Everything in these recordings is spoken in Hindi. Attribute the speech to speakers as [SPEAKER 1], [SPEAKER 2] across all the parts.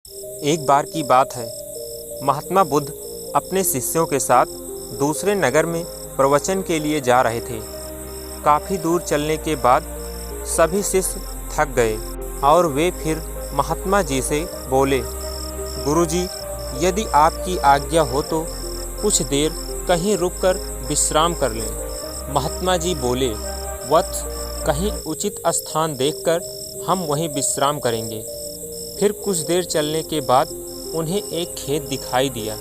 [SPEAKER 1] एक बार की बात है, महात्मा बुद्ध अपने शिष्यों के साथ दूसरे नगर में प्रवचन के लिए जा रहे थे। काफ़ी दूर चलने के बाद सभी शिष्य थक गए और वे फिर महात्मा जी से बोले, गुरुजी, यदि आपकी आज्ञा हो तो कुछ देर कहीं रुककर विश्राम कर लें। महात्मा जी बोले, वत्स, कहीं उचित स्थान देखकर हम वहीं विश्राम करेंगे। फिर कुछ देर चलने के बाद उन्हें एक खेत दिखाई दिया।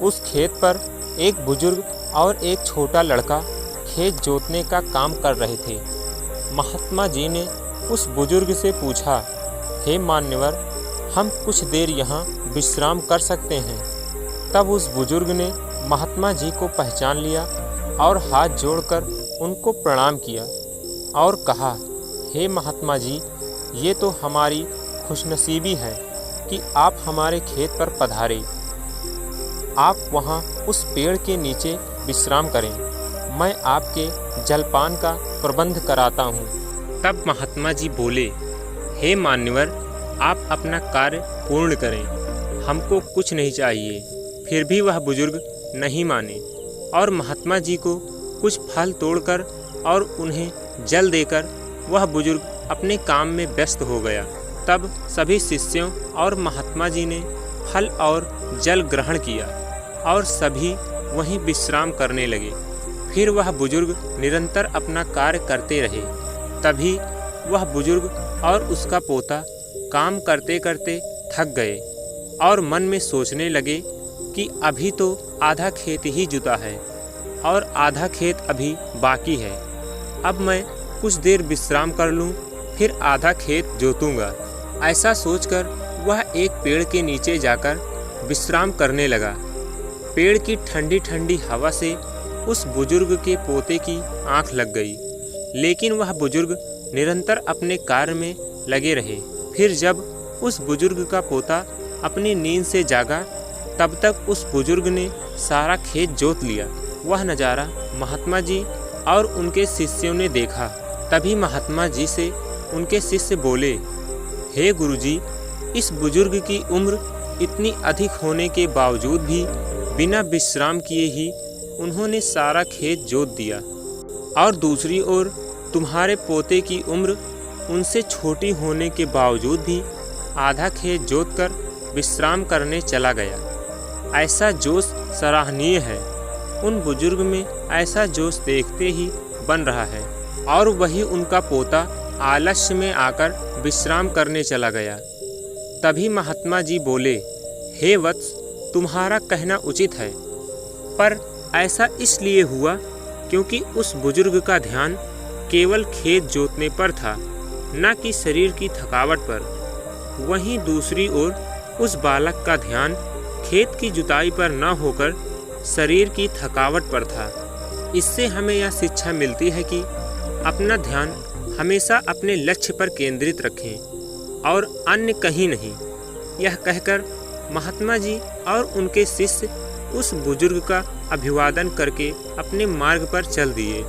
[SPEAKER 1] उस खेत पर एक बुजुर्ग और एक छोटा लड़का खेत जोतने का काम कर रहे थे। महात्मा जी ने उस बुजुर्ग से पूछा, हे मान्यवर, हम कुछ देर यहाँ विश्राम कर सकते हैं? तब उस बुजुर्ग ने महात्मा जी को पहचान लिया और हाथ जोड़कर उनको प्रणाम किया और कहा, हे महात्मा जी, ये तो हमारी खुशनसीबी है कि आप हमारे खेत पर पधारे। आप वहाँ उस पेड़ के नीचे विश्राम करें, मैं आपके जलपान का प्रबंध कराता हूँ। तब महात्मा जी बोले, हे मान्यवर, आप अपना कार्य पूर्ण करें, हमको कुछ नहीं चाहिए। फिर भी वह बुजुर्ग नहीं माने और महात्मा जी को कुछ फल तोड़कर और उन्हें जल देकर वह बुजुर्ग अपने काम में व्यस्त हो गया। तब सभी शिष्यों और महात्मा जी ने फल और जल ग्रहण किया और सभी वहीं विश्राम करने लगे। फिर वह बुजुर्ग निरंतर अपना कार्य करते रहे। तभी वह बुजुर्ग और उसका पोता काम करते करते थक गए और मन में सोचने लगे कि अभी तो आधा खेत ही जुता है और आधा खेत अभी बाकी है। अब मैं कुछ देर विश्राम कर लूं, फिर आधा खेत जोतूंगा। ऐसा सोचकर वह एक पेड़ के नीचे जाकर विश्राम करने लगा। पेड़ की ठंडी ठंडी हवा से उस बुजुर्ग के पोते की आंख लग गई, लेकिन वह बुजुर्ग निरंतर अपने कार्य में लगे रहे। फिर जब उस बुजुर्ग का पोता अपनी नींद से जागा, तब तक उस बुजुर्ग ने सारा खेत जोत लिया। वह नज़ारा महात्मा जी और उनके शिष्यों ने देखा। तभी महात्मा जी से उनके शिष्य बोले, हे गुरुजी, इस बुजुर्ग की उम्र इतनी अधिक होने के बावजूद भी बिना विश्राम किए ही उन्होंने सारा खेत जोत दिया, और दूसरी ओर तुम्हारे पोते की उम्र उनसे छोटी होने के बावजूद भी आधा खेत जोतकर विश्राम करने चला गया। ऐसा जोश सराहनीय है। उन बुजुर्ग में ऐसा जोश देखते ही बन रहा है, और वही उनका पोता आलस्य में आकर विश्राम करने चला गया। तभी महात्मा जी बोले, हे वत्स, तुम्हारा कहना उचित है, पर ऐसा इसलिए हुआ क्योंकि उस बुजुर्ग का ध्यान केवल खेत जोतने पर था, न कि शरीर की थकावट पर। वहीं दूसरी ओर उस बालक का ध्यान खेत की जुताई पर न होकर शरीर की थकावट पर था। इससे हमें यह शिक्षा मिलती है कि अपना ध्यान हमेशा अपने लक्ष्य पर केंद्रित रखें और अन्य कहीं नहीं। यह कहकर महात्मा जी और उनके शिष्य उस बुजुर्ग का अभिवादन करके अपने मार्ग पर चल दिए।